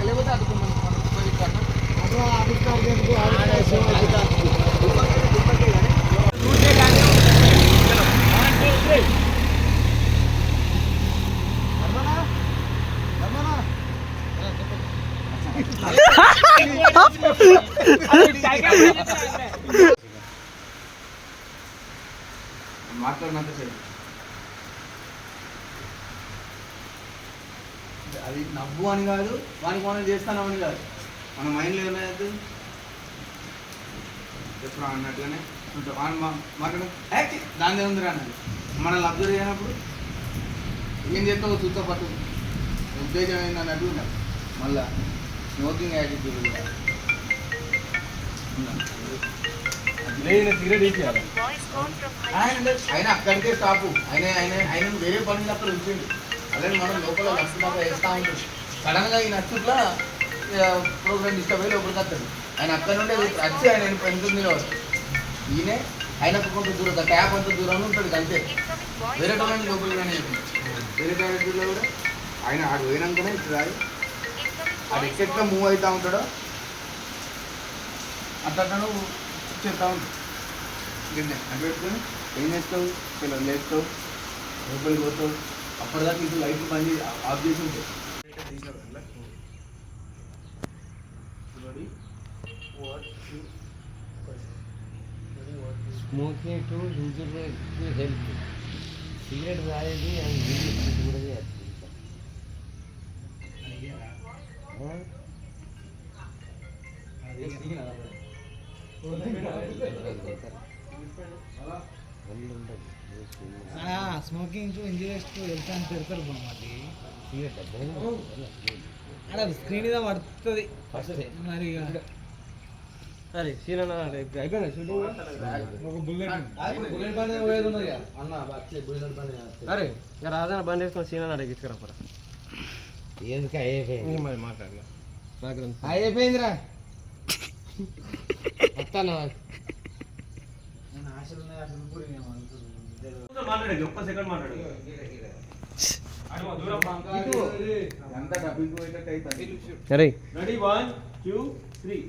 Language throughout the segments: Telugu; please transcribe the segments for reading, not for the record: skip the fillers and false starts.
లేకపోతే అదుకోమని మాట్లాడినంత సరే అది నవ్వు అని కాదు, వానికి మనం చేస్తాను అని కాదు, మన మైండ్లో ఏమైతే ఎప్పుడు అన్నట్లనే ఉంటాం. వాని మాట్లాడు దాని ఉంది అన్నది మనల్ని అబ్జర్వ్ చేయనప్పుడు ఏం చేస్తావు చూస్తా పట్టు ఉద్దేశం ఏంది అన్నట్టు ఉన్నారు. మళ్ళా స్మోకింగ్ యాటిట్యూడ్ ఆయన అక్కడికే స్టాపు. ఆయన వేరే పనులు అక్కడ ఉంచండి. అలాగే మనం లోపల నచ్చుదాకా వేస్తూ ఉంటుంది. సడన్గా ఈ నచ్చుట్లా ప్రోగ్రామ్ డిస్టర్బ్ అయ్యి లోపలికి వస్తాడు. ఆయన అక్కడ నుండి వచ్చి ఆయన ఎందుకు నిలవచ్చు. ఈయనే ఆయనకు కొంత దూరం ట్యాప్ అంత దూరంలో ఉంటుంది అంతే. వేరే టైం లోపలికి కానీ వేరే టైంలో కూడా ఆయన ఆడు పోయినాకనే ఇప్పుడు రాదు. ఆడు ఎక్కడ మూవ్ అవుతూ ఉంటాడో అట్లా చెప్తా ఉంటాడు. గిన్నె అది పెట్టుకొని ఏం చేస్తావు, పిల్లలు లేస్తావు, లోపలికి పోతావు. అప్పటిదాకా ఇది లైట్ బంద్ ఆఫ్ చేసి ఉంటాయి. స్మోకింగ్ టు హెల్త్, సిగరెట్ తాగేది అండ్ కూడా చేస్తుంది. Smoking to injuries to health అని పెడతారు మళ్ళీ. సిగరెట్ అక్కడ స్క్రీన్ మీద పడుతుంది ఫస్ట్. మరి సరే సీన్ అయిపోయింది షూటింగ్. ఒక బుల్లెట్ బండి పోయేది ఉన్నది అన్న. అరే ఇక రాజన్న బండి వేసుకొని సీన్ అన్నాడు తీసుకురాపరా. ఎందుకు అయిపోయింది మరి మాట్లాడలే అయిపోయిందిరా వస్తాను. ఒక్క సెకండ్ మాట్లాడు. రెడీ 1 2 3.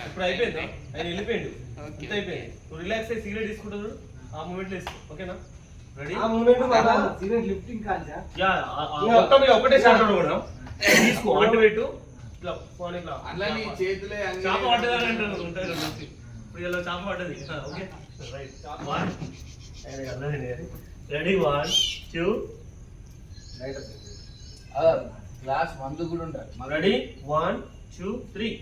ఇప్పుడు అయిపోయిందా? ఆయన వెళ్ళిపోయిండు, ఇంత అయిపోయింది. రిలాక్స్ అయ్యి సిగరెట్ తీసుకుంటాడు. ఆ మూమెంట్ వేసుకో, ఓకేనా? రెడీ? సిగరెట్ లిఫ్టింగ్ కాల్చా ఒకటే షాట్ కూడా తీసుకో. అంటు పెట్టు ఇట్లా ఫోన్ ఇట్లా చేతులే చేప పట్టదని అంటారు ఉంటారు. ఇప్పుడు ఇలా చేప పట్టది. Okay right. రెడీ 1 2. గ్లాస్ మందు కూడా ఉంటారు. రెడీ 1 2 3.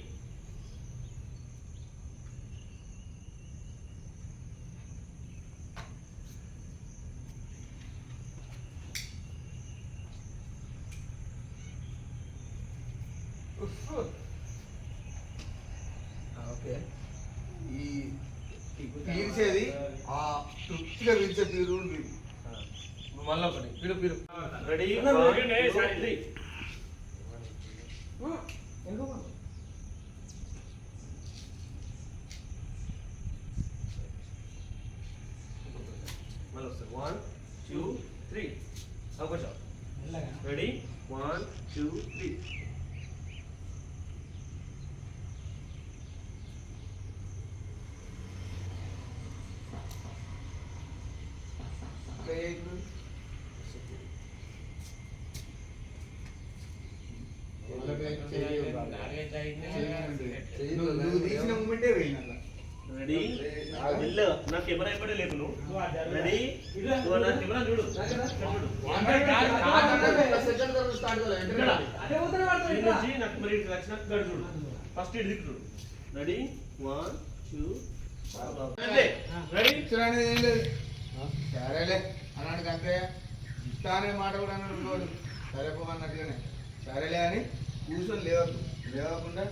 ఓకే, ఈ పీల్చేది ఆ తృప్తిగా పీల్చే పీరు మళ్ళీ ఒకటి పిలు పిలు. రెడీ 1 2 3. మళ్ళీ వస్తుంది 1 2 3. అవకాశం. రెడీ 1 2 3. తీసిన మూమెంటే పోయింది. రెడీ నా కెమెరా ఎప్పుడే లేపు. నువ్వు రెడీ? నా కెమెరా చూడు. చూడు ఫస్ట్ ఇటు దిక్కు. రెడీ 1 2. రెడీ? ఏం లేదు, సరేలే అన్నాడు అంతే. ఇస్తానే మాట కూడా అన్నాడు. సరే పోమన్నట్టుగానే సరేలే అని కూర్చొని లేవకుండా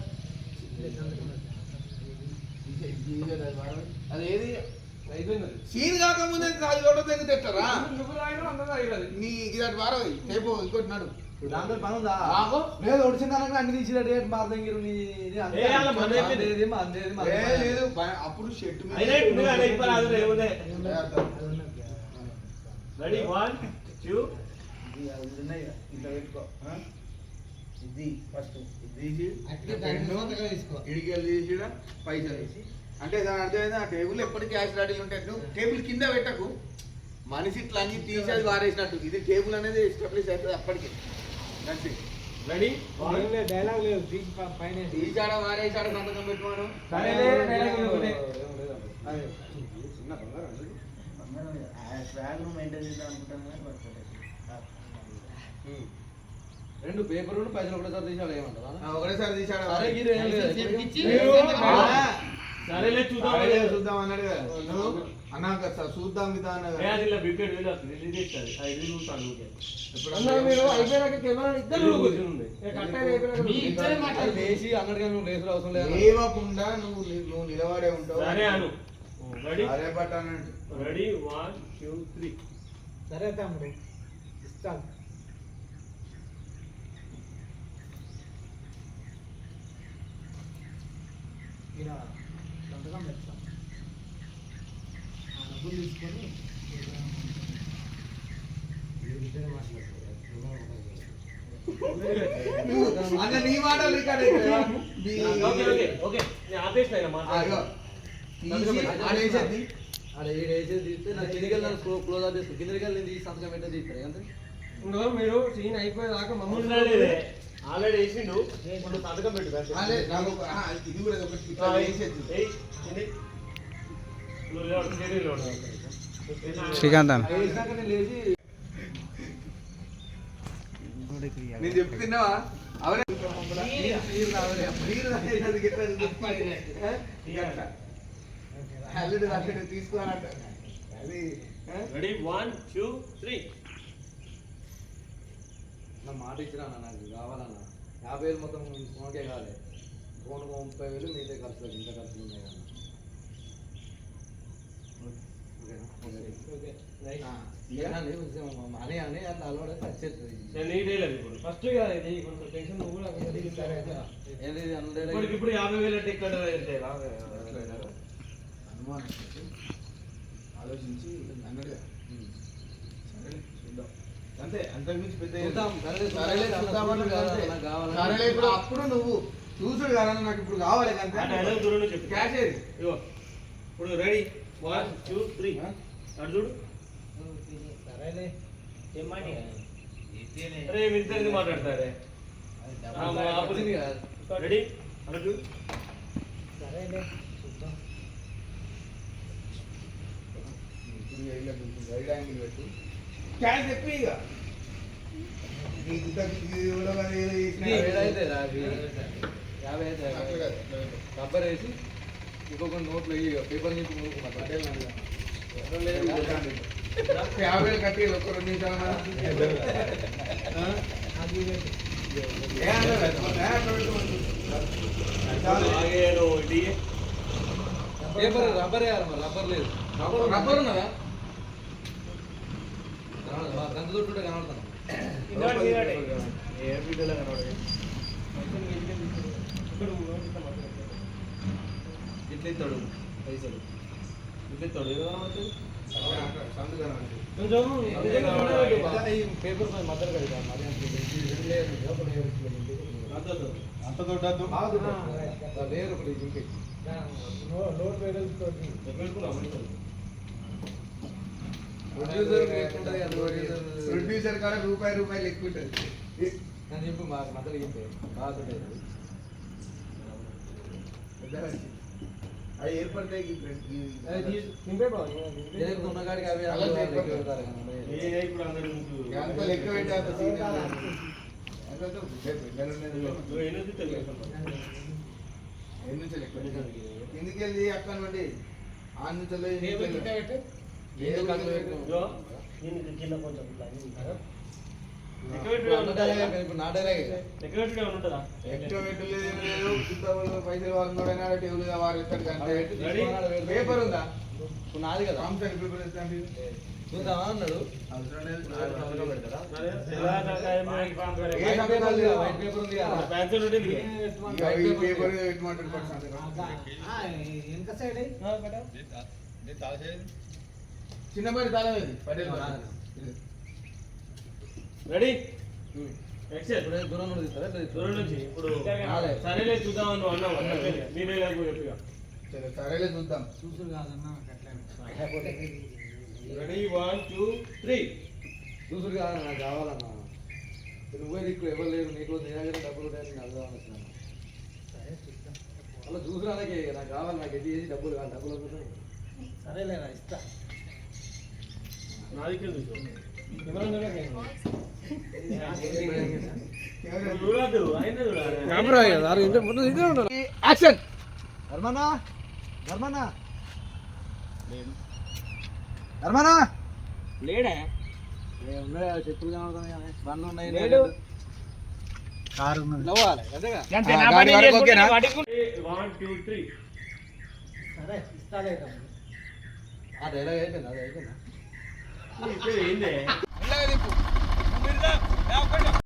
అదేది అయిపోయింది సీన్ కాకముందే అది లోటో దగ్గర తెస్తారా నువ్వు రాయడం అందరూ రాయలేదు నీ ఇది వారో రేపు ఇంకోటి నాడు దాంతో పని ఉందా ఆగో. లేదు ఒడిచిందాక అన్ని తీసిన రేట్ మార్దంగిరు నీ ఇది అంతే. ఏ అలా మన అయిపోయింది. అందేది, అందేది, ఏ అందేది. లేదు అప్పుడు షర్ట్ మీద హైలైట్ ఉంది కదా ఇప్పుడు అది లేవునే ఏ అర్థం. రెడీ 1 2 ఇది అది ఉన్నాయి కదా, ఇట్లా పెట్టుకో ఆ? ఇది ఫస్ట్ ఇది తీసి ఇడికెళ్ళి తీసి ఈడ పైసలు వేసి అంటే దాని అర్థమైంది ఆ టేబుల్ ఎప్పటికీ క్యాష్ రెడీలు ఉంటాయి నువ్వు టేబుల్ కింద పెట్టకు మనిషి ఇట్లా అన్ని తీసి అది వారేసినట్టు ఇది టేబుల్ అనేది ఎస్టాబ్లిష్ అవుతుంది అప్పటికి అంతే రెడీ డైలాగ్ లేదు పైన తీసాడ వారేసాడ సంతకం పెట్టుకోను అదే చిన్న బంగారం స్వాగ్ మెయింటైన్ చేద్దాం అనుకుంటాను కానీ పట్టుకోలేదు. రెండు పేపర్ పైసలు ఒకటేసారి తీసాడు ఏమంటారా ఒకటేసారి తీసాడు సరే గిరి ఏం లేదు. సరేలే చూద్దాం చూద్దాం అన్నాడు కదా నువ్వు అన్నాక చూద్దాం విధా అన్నా కదా. ఇలా బిగ్గెట్ వీళ్ళు రిలీజ్ చేస్తారు అది చూస్తాను అన్నా మీరు అయిపోయినాక కెమెరా ఇద్దరు కూర్చుంది అది లేచి అన్నట్టుగా నువ్వు లేసుడు అవసరం లేదు లేవకుండా నువ్వు నిలబడే ఉంటావు సరే అను రెడీ అరే బట్ అన్నట్టు రెడీ 1 2 3 సరే తమ్ముడు ఇస్తాను ఇలా సంతకం పెడతాం ఆ డబ్బులు తీసుకొని అన్న నీ మాటలు రికార్డ్ అయితే ఓకే ఓకే ఓకే నేను ఆపేసిన ఆయన మాట్లాడు ఆడేసేది ఆడ ఏడు వేసేది తీస్తే నా కిందికి నన్ను క్లోజ్ అవుట్ చేస్తాను కిందికి వెళ్ళి తీసి సంతకం పెట్టే తీస్తారు అంతే ఇంకో మీరు సీన్ అయిపోయేదాకా మమ్మల్ని ఆల్రెడీ వేసిండు ఇప్పుడు సంతకం పెట్టు అదే నాకు ఇది కూడా ఒకటి ఇట్లా వేసేది శ్రీకాంత్ అన్న వేసినాక నేను లేచి నేను చెప్తున్నావా అవరే అల్లుడు అల్లుడు తీసుకోవాలంట అది రెడీ 1 2 3 నా మాట ఇచ్చినా నాకు కావాలన్నా 50,000 మొత్తం ఫోన్కే కావాలి ఫోన్ 30,000 మిగతా ఖర్చులకు ఇంత ఖర్చులు ఉన్నాయి కదా అని అని అట్లా అలవాటు వచ్చేస్తుంది ఫస్ట్ కొంచెం టెన్షన్ నువ్వు కూడా ఏంటి ఇప్పుడు 50,000 అంటే ఇక్కడ అనుమానం ఆలోచించి అన్నట్టుగా సరే చూద్దాం అంతే అంతకుమించి పెద్ద సరేలే చూద్దామని అంతే. సరేలే ఇప్పుడు అప్పుడు నువ్వు చూసుడు కదా నాకు ఇప్పుడు కావాలి అంతే దూరం చెప్పి క్యాష్ ఏది ఇగో ఇప్పుడు రెడీ 1 2 3 అటు చూడు సరేలే అరే మీ ఇద్దరిని మాట్లాడతారే రెడీ అటు చూడు సరేలే చూద్దాం రైట్ యాంగిల్ పెట్టు క్యాష్ చెప్పి ఇక నీకు ఇది కూడా మరి ఏదో చేసినా ఏదైతే 50 అయితే అట్లా కాదు, అట్లా కాదు. రబ్బర్ వేసి ఇంకొక నోట్లో పేపర్ నింపి కొనుక్కున్నా పటేల్ నన్ను 50,000 కట్టి ఒక 2 నిమిషాలు పేపర్ రబ్బర్ వేయాలి మరి రబ్బర్ లేదు రబ్బర్ ఉన్నదా గంట తోటి కనబడతాను ఇట్లా ఇస్తాడు పైసలు ఇట్లా ఇస్తాడు ఏదో కనబడుతుంది ఈ పేపర్ మద్దతు కదా మరి అంత దొడ్డద్దు లేరు ఒకటి ఇంకే నోట్ ప్రొడ్యూసర్ కాడ రూపాయి ఎక్కువ ఉంటుంది నేను చెప్పు మాకు మద్దతు చెప్పే బాగా అవి ఏర్పడతాయి ఉన్న కాడికి అవి ఇప్పుడు అందరూ అంత లెక్క పెట్టాలి సీన్ ఎన్ని లెక్క ఎందుకెళ్ళి అక్కడ నుండి ఆ నుంచి ఇప్పుడు నా డైలాగ్ ఎక్కువ పెట్టలేదు పైసలు వాళ్ళు టేబుల్ వారు ఇస్తాడు కానీ పేపర్ ఉందా ఇప్పుడు నాది కదా ఫామ్ సైడ్ పేపర్ ఎత్తా అంటే చూద్దామా అన్నాడు అవసరం లేదు సంతకం పెడతాడా ఏ వైట్ పేపర్ ఉంది సంతకాలు కదా, వైట్ పేపర్ ఉంది కదా. ఈ పేపర్ ఎట్మంటారు పర్సన్ చిన్నపాటి తాళం ఇది పటేల్ రెడీ ఇప్పుడు దూరం నుండి తీస్తారా? ఇట్లా తీస్తారా? దూరం నుంచి ఇప్పుడు రాలే. సరేలే చూద్దామని అన్నావు నేనే చెప్పిగా సరే సరేలే చూద్దాం రెడీ 1 2 3 చూసుడు కాదు నాకు కావాలన్నా నువ్వే దిక్కు ఎవరు లేరు నీకు నీ దగ్గర డబ్బులు ఉంటాయని నేను అడగాలని వచ్చినాను అలా చూసురానికి నాకు కావాలి నాకు ఎది చేసి డబ్బులు కావాలి డబ్బులు వద్దు. సరేలేరా ఇస్తా. నా దగ్గర చూసు కెమెరా ఎవరు? చూడద్దు ఆయన చూడాలి కెమెరా కదా ఇంత ముందు ఇదే ఉండాలి. యాక్షన్ ధర్మనా ధర్మనా ధర్మనా లేడా ఉన్నాయి చెప్పులు కనబడుతున్నాయి బండ్లు ఉన్నాయి లేడు. కారు ఉన్నది నవ్వాలి అదేగా. గాడి వరకు ఓకేనా? 1 2 3 సరే ఇస్తాలే ఆ డైలాగ్ అయిపోయింది అది అయిపోయిందా ఏందే అలాగే దిప్పు